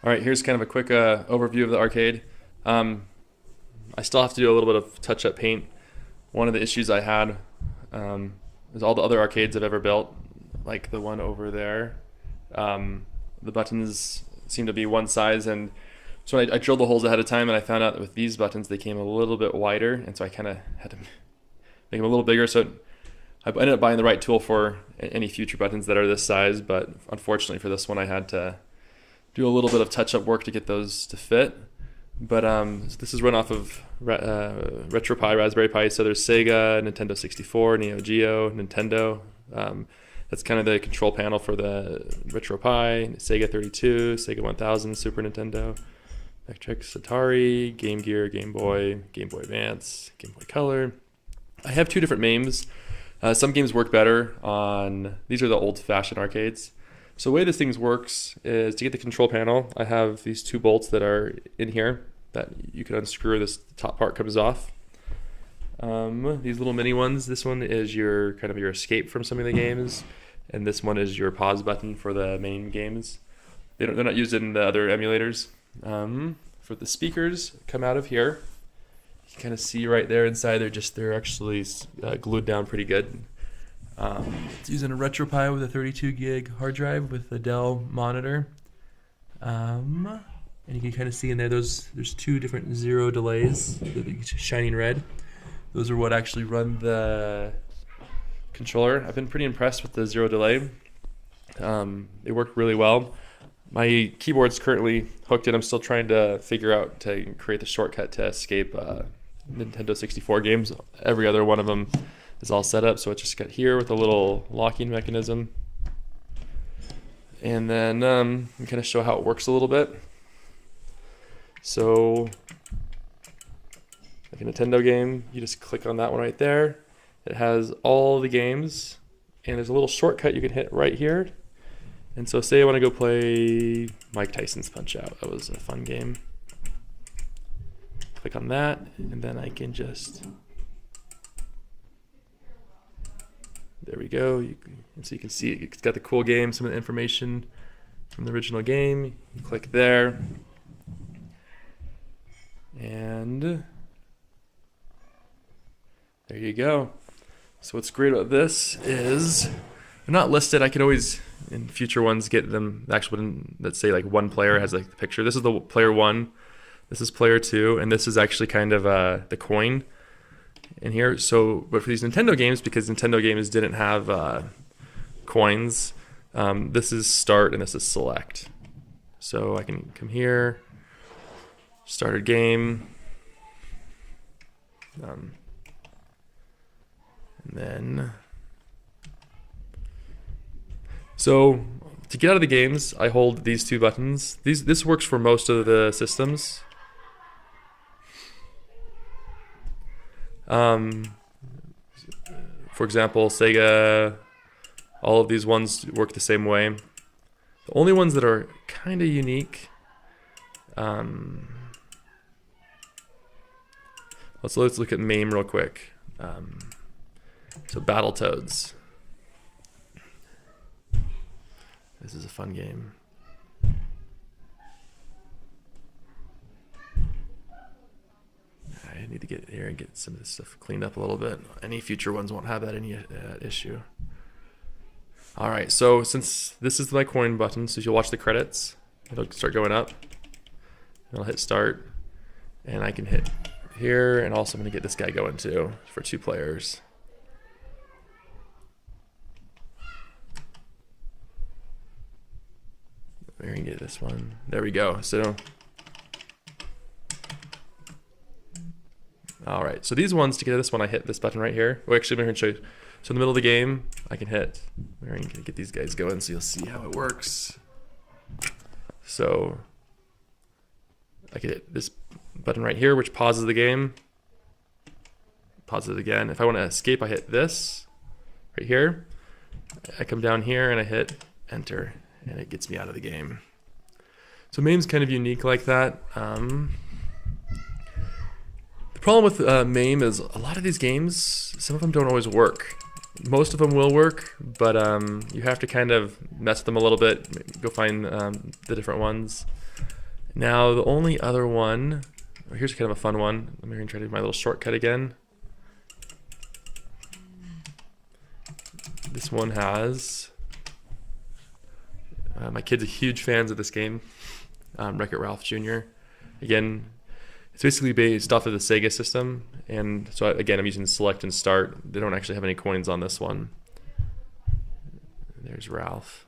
All right, here's kind of a quick overview of the arcade. Um, I still have to do a little bit of touch-up paint. One of the issues I had is all the other arcades I've ever built, like the one over there. The buttons seem to be one size, and so I drilled the holes ahead of time, and I found out that with these buttons they came a little bit wider, and so I kind of had to make them a little bigger. So I ended up buying the right tool for any future buttons that are this size, but unfortunately for this one I had to do a little bit of touch-up work to get those to fit. But this is run off of retropie, Raspberry Pi. So there's Sega, Nintendo 64, Neo Geo, Nintendo. That's kind of the control panel for the retropie. Sega 32, Sega 1000, Super Nintendo, Vectrex, Atari, Game Gear, Game Boy Advance, Game Boy Color. I have two different MAMEs. Some games work better on, these are the old-fashioned arcades. So the way this thing works is to get the control panel, I have these two bolts that are in here that you can unscrew. This top part comes off. These little mini ones, this one is your kind of your escape from some of the games, and this one is your pause button for the main games. They're not used in the other emulators. For the speakers, come out of here. You can kind of see right there inside. They're actually glued down pretty good. It's using a RetroPie with a 32 gig hard drive with a Dell monitor. And you can kind of see in there there's two different zero delays, shining red. Those are what actually run the controller. I've been pretty impressed with the zero delay. It worked really well. My keyboard's currently hooked in. I'm still trying to figure out to create the shortcut to escape Nintendo 64 games. Every other one of them is all set up, so it just got here with a little locking mechanism. And then I'm kind of show how it works a little bit. So, like a Nintendo game, you just click on that one right there. It has all the games, and there's a little shortcut you can hit right here. And so say I want to go play Mike Tyson's Punch-Out. That was a fun game. Click on that, and then I can just... There we go. And so you can see it's got the cool game, some of the information from the original game. You click there. And there you go. So what's great about this is they're not listed. I could always, in future ones, get them the actual one. Let's say like one player has like the picture. This is the player one. This is player two. And this is actually kind of the coin in here. So, but for these Nintendo games, because Nintendo games didn't have coins, this is start and this is select. So I can come here, start a game, and then so to get out of the games, I hold these two buttons. This works for most of the systems. For example, Sega, all of these ones work the same way. The only ones that are kind of unique, let's look at MAME real quick. So Battletoads. This is a fun game. I need to get here and get some of this stuff cleaned up a little bit. Any future ones won't have that any issue. All right, so since this is my coin button, so you'll watch the credits, it'll start going up. I'll hit start, and I can hit here, and also I'm gonna get this guy going too for two players. We're gonna get this one. There we go. So. All right, so these ones, to get this one, I hit this button right here. Well, actually, I'm going to show you. So in the middle of the game, I can hit. We're going to get these guys going so you'll see how it works. So I can hit this button right here, which pauses the game. Pauses it again. If I want to escape, I hit this right here. I come down here and I hit enter, and it gets me out of the game. So MAME's kind of unique like that. The problem with MAME is a lot of these games, some of them don't always work. most of them will work, but you have to kind of mess with them a little bit. Go find the different ones. Now the only other one, here's kind of a fun one. I'm going to try to do my little shortcut again. This one has, my kids are huge fans of this game, Wreck-It Ralph Jr. Again, it's basically based off of the Sega system, and so again I'm using select and start. They don't actually have any coins on this one. There's Ralph.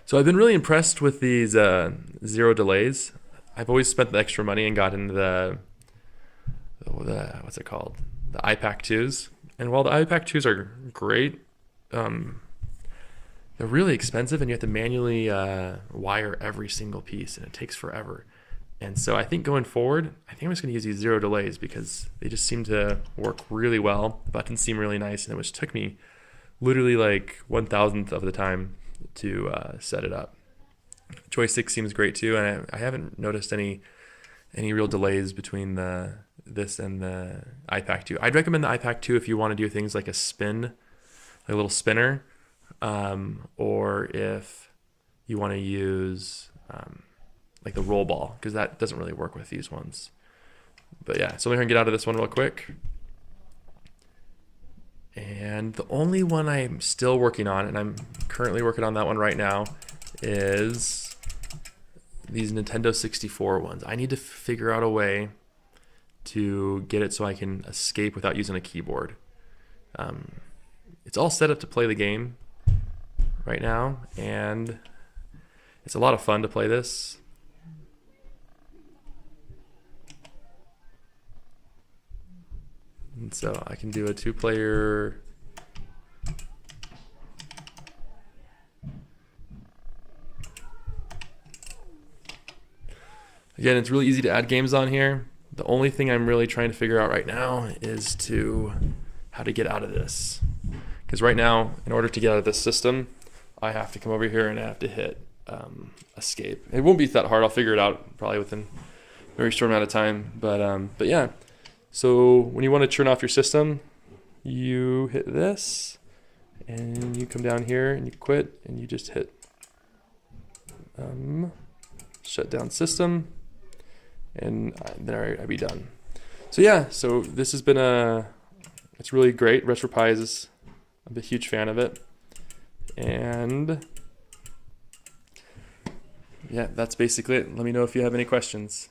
So I've been really impressed with these zero delays. I've always spent the extra money and gotten the what's it called? The iPac 2s. And while the iPac 2s are great, they're really expensive, and you have to manually wire every single piece, and it takes forever. And so I think going forward, I think I'm just going to use these zero delays because they just seem to work really well. The buttons seem really nice, and it took me literally like 1,000th of the time to set it up. Joystick seems great too, and I haven't noticed any real delays between this and the iPac 2. I'd recommend the iPac 2 if you want to do things like a spin, like a little spinner, or if you want to use like the roll ball, because that doesn't really work with these ones. But yeah, so we're going to get out of this one real quick. And the only one I'm still working on, and I'm currently working on that one right now, is these Nintendo 64 ones. I need to figure out a way to get it so I can escape without using a keyboard. It's all set up to play the game right now, and it's a lot of fun to play this. And so I can do a 2-player. Again, it's really easy to add games on here. The only thing I'm really trying to figure out right now is how to get out of this. Because right now, in order to get out of this system, I have to come over here and I have to hit escape. It won't be that hard. I'll figure it out probably within a very short amount of time. But yeah. So when you want to turn off your system, you hit this, and you come down here and you quit, and you just hit shut down system, and then I'd be done. So yeah, so this has been it's really great. Retropie is, I'm a huge fan of it, and yeah, that's basically it. Let me know if you have any questions.